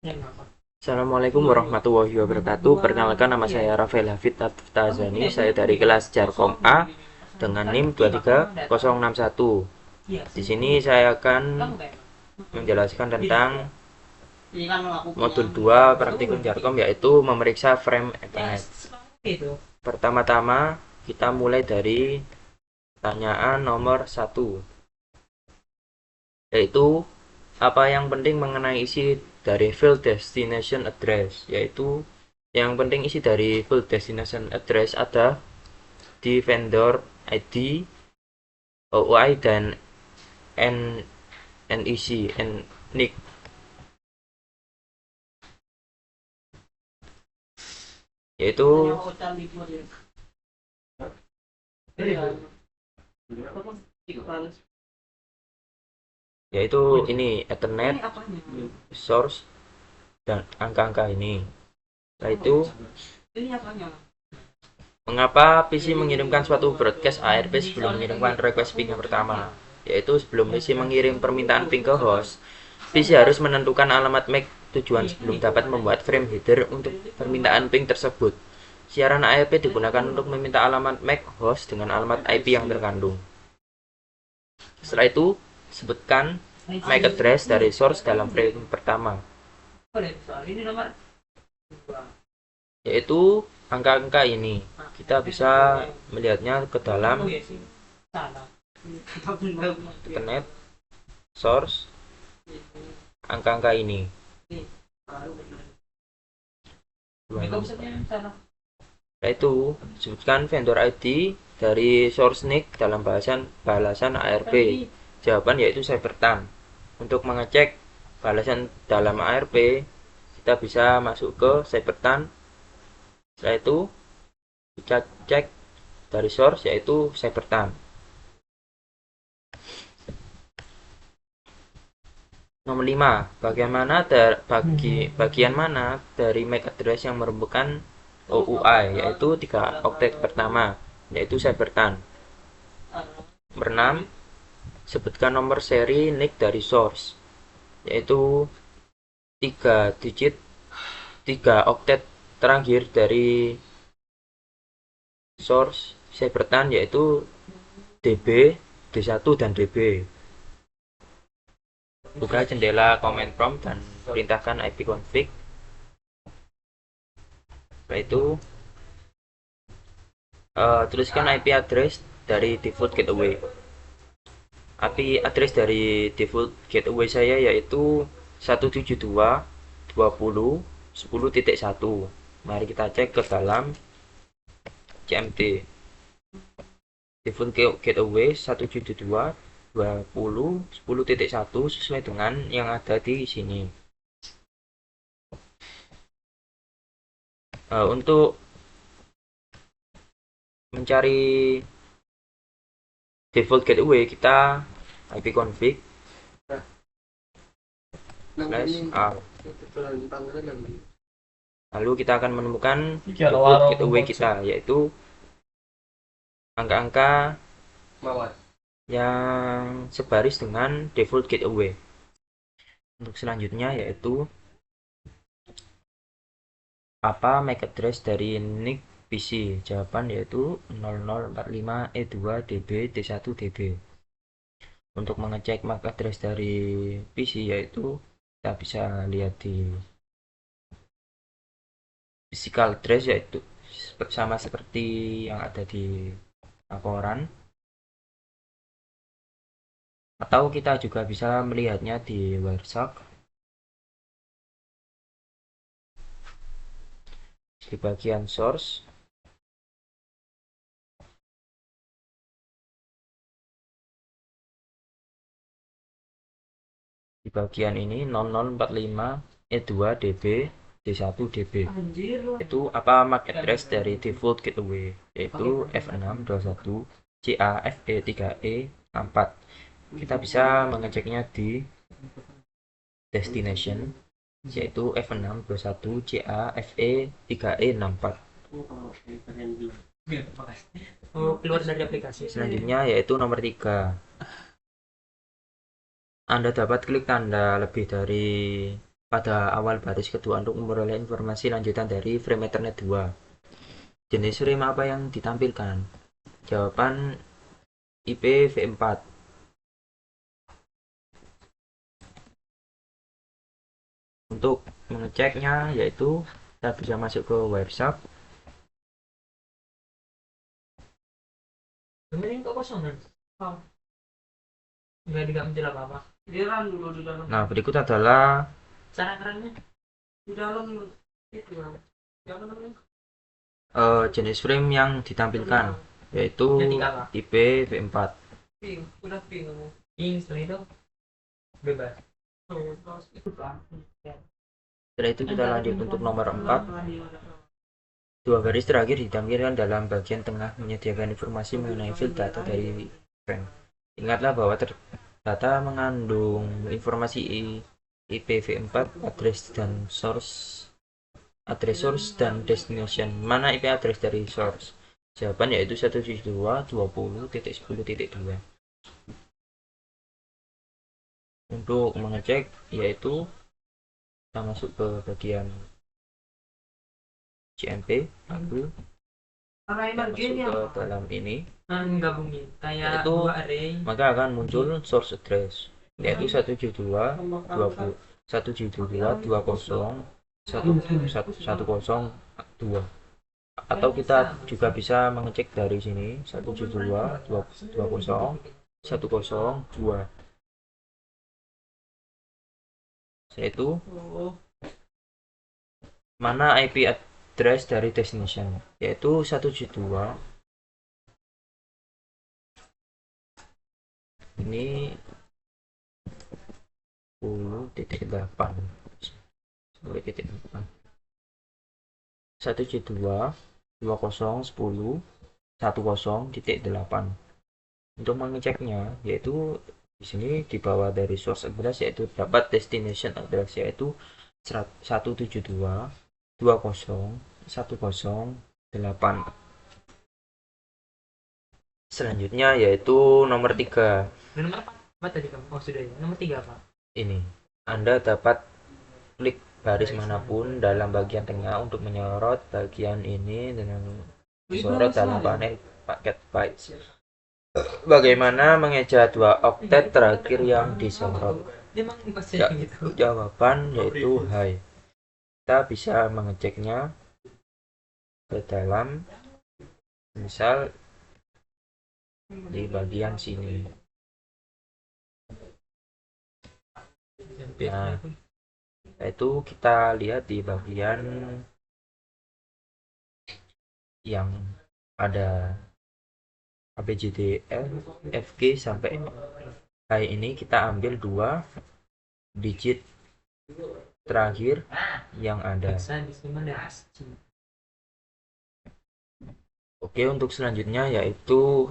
Assalamualaikum warahmatullahi wabarakatuh. Perkenalkan, nama saya Rafael Hafid Tazani. Saya dari kelas Jarkom A dengan NIM 23061. Di sini saya akan menjelaskan tentang modul 2 praktikum Jarkom, yaitu memeriksa frame Ethernet. Pertama-tama kita mulai dari pertanyaan nomor 1, yaitu apa yang penting mengenai isi dari field destination address. Yaitu yang penting isi dari field destination address ada di vendor ID, OOI, dan NEC, NIC. Yaitu yaitu ini Ethernet, source, dan angka-angka ini. Setelah itu, mengapa PC mengirimkan suatu broadcast ARP sebelum mengirimkan request ping yang pertama? Yaitu sebelum PC mengirim permintaan ping ke host, PC harus menentukan alamat MAC tujuan sebelum dapat membuat frame header untuk permintaan ping tersebut. Siaran ARP digunakan untuk meminta alamat MAC host dengan alamat IP yang terkandung. Setelah itu, sebutkan MAC address dari source dalam frame pertama, yaitu angka-angka ini. Kita bisa melihatnya ke dalam internet source, angka-angka ini. Setelah itu, sebutkan vendor ID dari source NIC dalam balasan ARP. Jawaban yaitu Cybertan. Untuk mengecek balasan dalam ARP, kita bisa masuk ke Cybertan. Setelah itu, kita cek dari source yaitu Cybertan. Nomor 5, bagian mana dari MAC address yang merupakan OUI, yaitu 3 oktet pertama, yaitu Cybertan. Nomor 6, sebutkan nomor seri NIC dari source, yaitu 3 digit 3 oktet terakhir dari source Cybertan, yaitu DB, D1, dan DB. Buka jendela command prompt dan perintahkan ipconfig. Setelah itu, tuliskan IP address dari default gateway. IP address dari default gateway saya yaitu 172.20.10.1. Mari kita cek ke dalam CMD. Default gateway 172.20.10.1 sesuai dengan yang ada di sini. Untuk mencari default gateway, kita ipconfig /r. Lalu kita akan menemukan default gateway kita, yaitu angka-angka yang sebaris dengan default gateway. Untuk selanjutnya yaitu apa MAC address dari NIC PC? Jawaban yaitu 0045E2DB D1DB. Untuk mengecek MAC address dari PC yaitu kita bisa lihat di physical address, yaitu sama seperti yang ada di laporan, atau kita juga bisa melihatnya di Wireshark. Di bagian source, di bagian ini 0045E2DB D1DB. Itu apa MAC address dari default gateway, yaitu F621 CAFE3E64. Kita bisa mengeceknya di destination, yaitu F621 CAFE3E64. Keluar dari aplikasi. Selanjutnya yaitu nomor 3. Anda dapat klik tanda lebih dari pada awal baris kedua untuk memperoleh informasi lanjutan dari frame Ethernet 2. Jenis frame apa yang ditampilkan? Jawaban IPv4. Untuk mengeceknya yaitu kita bisa masuk ke Wireshark. Ini kok kosongan? Oh, nggak menjelaskan apa-apa. Dia run dulu di dalam. Nah, berikut adalah Cara kerennya di dalam itu kan. Jangan namanya. jenis frame yang ditampilkan yaitu IPv4. Ping, udah ping kamu. Ping setelah itu bebas. Oh, terus itu kan. Setelah itu kita lanjut untuk nomor 4. Dua garis terakhir ditampilkan dalam bagian tengah menyediakan informasi mengenai field data dari frame. Ingatlah bahwa data mengandung informasi IPv4, address source dan destination. Mana IP address dari source? Jawaban yaitu 172.20.10.2. Untuk mengecek yaitu kita masuk ke bagian CMP, lalu masuk ke dalam ini, gabungin kayak itu dua array, maka akan muncul source address yaitu 172.168.20.10.2. Atau kita juga bisa mengecek dari sini 172.20.10.2, yaitu mana IP address dari destination, yaitu 172 ini 10.8 10.8 172.20.10.10.8. Untuk mengeceknya yaitu di sini di bawah dari source address yaitu dapat destination address yaitu 172.20.10.8. Selanjutnya yaitu nomor 3. nomor apa tadi kamu? Oh sudah ya. Nomor 3 apa? Ini Anda dapat klik baris manapun dalam bagian tengah untuk menyorot bagian ini dengan disorot dalam panel paket bytes. Bagaimana mengeja 2 oktet terakhir yang disorot? Jawaban yaitu high. Kita bisa mengeceknya ke dalam, misal di bagian sini. Nah, itu kita lihat di bagian yang ada ABCDF, FG sampai H ini, kita ambil 2 digit terakhir yang ada. Oke, untuk selanjutnya yaitu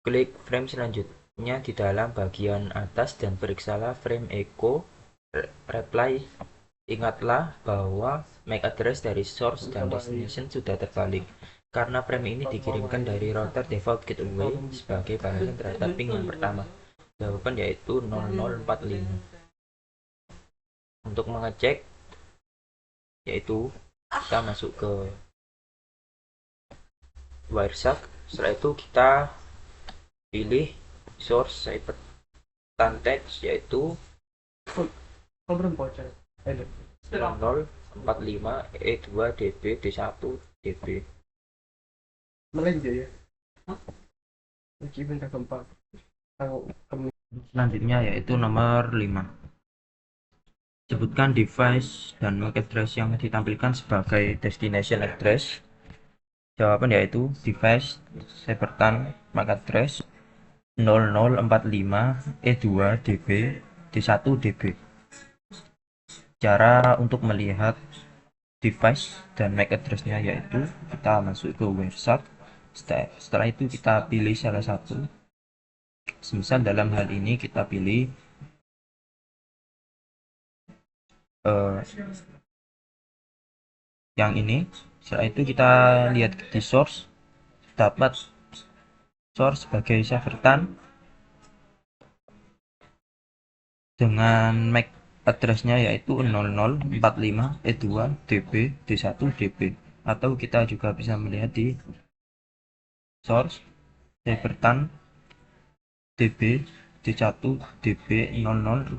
klik frame selanjutnya di dalam bagian atas dan periksalah frame echo reply. Ingatlah bahwa MAC address dari source dan destination sudah terbalik karena frame ini dikirimkan dari router default gateway sebagai balasan terhadap ping yang pertama. Jawaban yaitu 0045. Untuk mengecek yaitu kita masuk ke Wireshark. Setelah itu kita pilih source ciphertext yaitu 0045 E2 DB D1 DB. Malaysia ya. Pindah keempat. Selanjutnya yaitu nomor 5. Sebutkan device dan MAC address yang ditampilkan sebagai destination address. Jawaban yaitu device ciphertext MAC address 0045 E2 DB D1 DB. Cara untuk melihat device dan MAC address-nya yaitu kita masuk ke Wireshark. Setelah itu kita pilih salah satu. Misal dalam hal ini kita pilih yang ini. Setelah itu kita lihat di source, dapat source sebagai ciphertext dengan MAC addressnya yaitu 0045 E2 DB D1 DB, atau kita juga bisa melihat di source Cybertan DB D1 DB 0045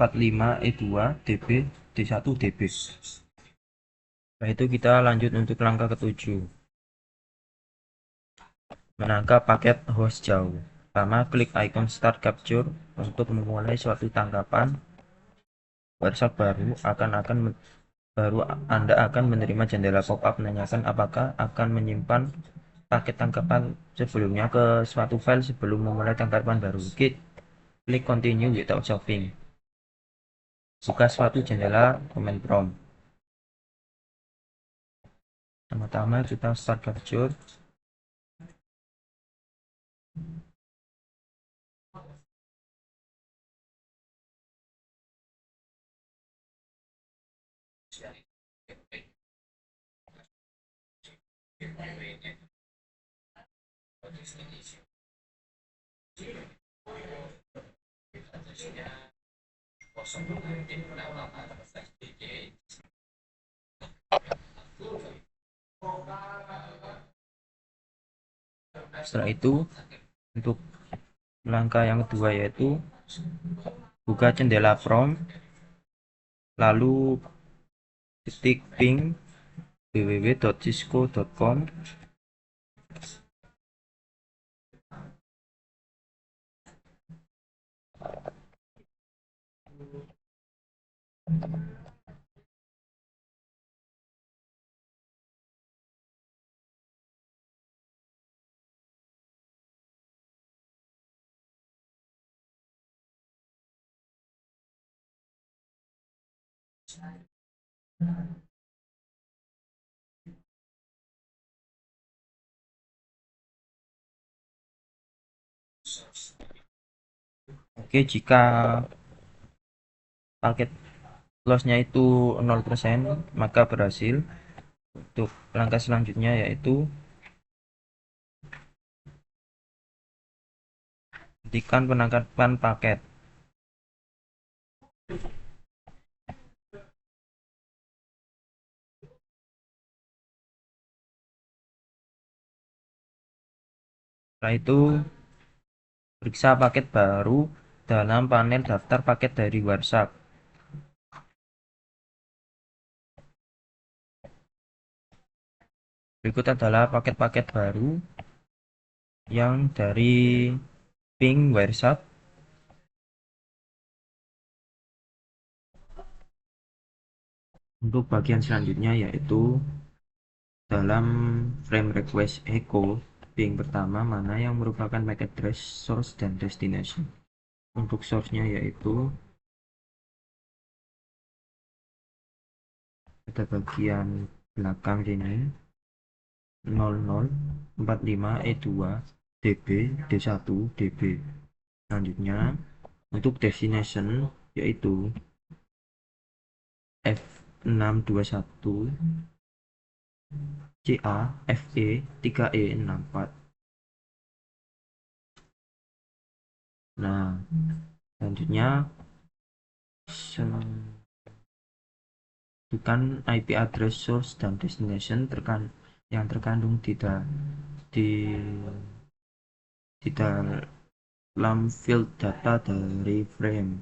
E2 DB D1 DB. Setelah itu kita lanjut untuk langkah ketujuh, menangkap paket host jauh. Pertama, klik icon start capture untuk memulai suatu tangkapan WhatsApp baru Anda akan menerima jendela pop-up menanyakan apakah akan menyimpan paket tangkapan sebelumnya ke suatu file sebelum memulai tangkapan baru. Klik continue without saving. Buka suatu jendela command prompt. Pertama-tama kita start capture. Setelah itu, untuk langkah yang kedua yaitu buka jendela prompt, lalu ketik ping www.cisco.com. Oke, jika paket lossnya itu 0%, maka berhasil. Untuk langkah selanjutnya yaitu hentikan penangkapan paket. Setelah itu, periksa paket baru dalam panel daftar paket dari WhatsApp. Berikut adalah paket-paket baru yang dari ping WhatsApp. Untuk bagian selanjutnya yaitu dalam frame request echo ping pertama mana yang merupakan MAC address, source, dan destination. Untuk source-nya yaitu pada bagian belakang sini 0045 E2 DB D1 DB. Selanjutnya untuk destination yaitu F621 CA FE 3E64. Nah, selanjutnya bukan IP address, source, dan destination yang terkandung di dalam field data dari frame.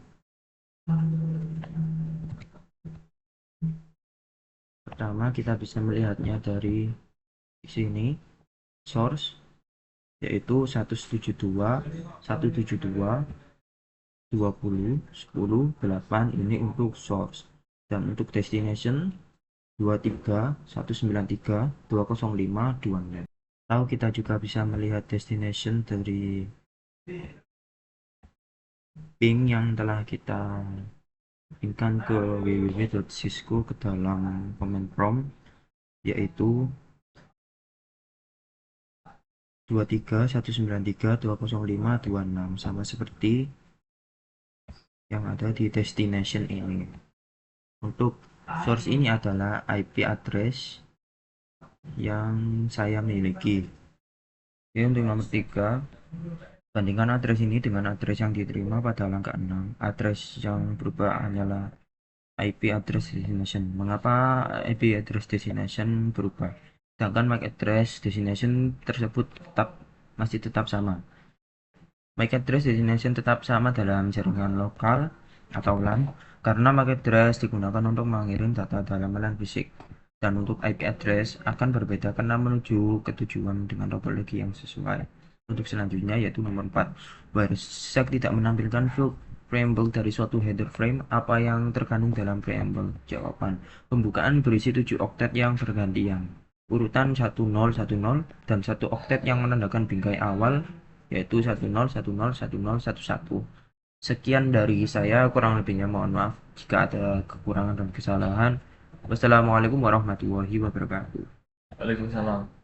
Pertama, kita bisa melihatnya dari sini, source yaitu 172.172.20.10.8 ini untuk source, dan untuk destination 23.193.205.26. Lalu kita juga bisa melihat destination dari ping yang telah kita pingkan ke www.cisco ke dalam command prompt yaitu 23.193.205.26, sama seperti yang ada di destination ini. Untuk source ini adalah IP address yang saya miliki. Oke, untuk nomor 3, bandingkan address ini dengan address yang diterima pada langkah 6. Address yang berubah hanyalah IP address destination. Mengapa IP address destination berubah? Sedangkan MAC address destination tersebut masih tetap sama. MAC address destination tetap sama dalam jaringan lokal atau LAN karena MAC address digunakan untuk mengirim data dalam LAN fisik, dan untuk IP address akan berbeda karena menuju ke tujuan dengan topologi yang sesuai. Untuk selanjutnya yaitu nomor 4, WireSec tidak menampilkan field preamble dari suatu header frame. Apa yang terkandung dalam preamble? Jawaban: pembukaan berisi 7 oktet yang bergantian, urutan 1010 dan 1 oktet yang menandakan bingkai awal yaitu 10101011. Sekian dari saya, kurang lebihnya mohon maaf jika ada kekurangan dan kesalahan. Wassalamualaikum warahmatullahi wabarakatuh. Waalaikumsalam.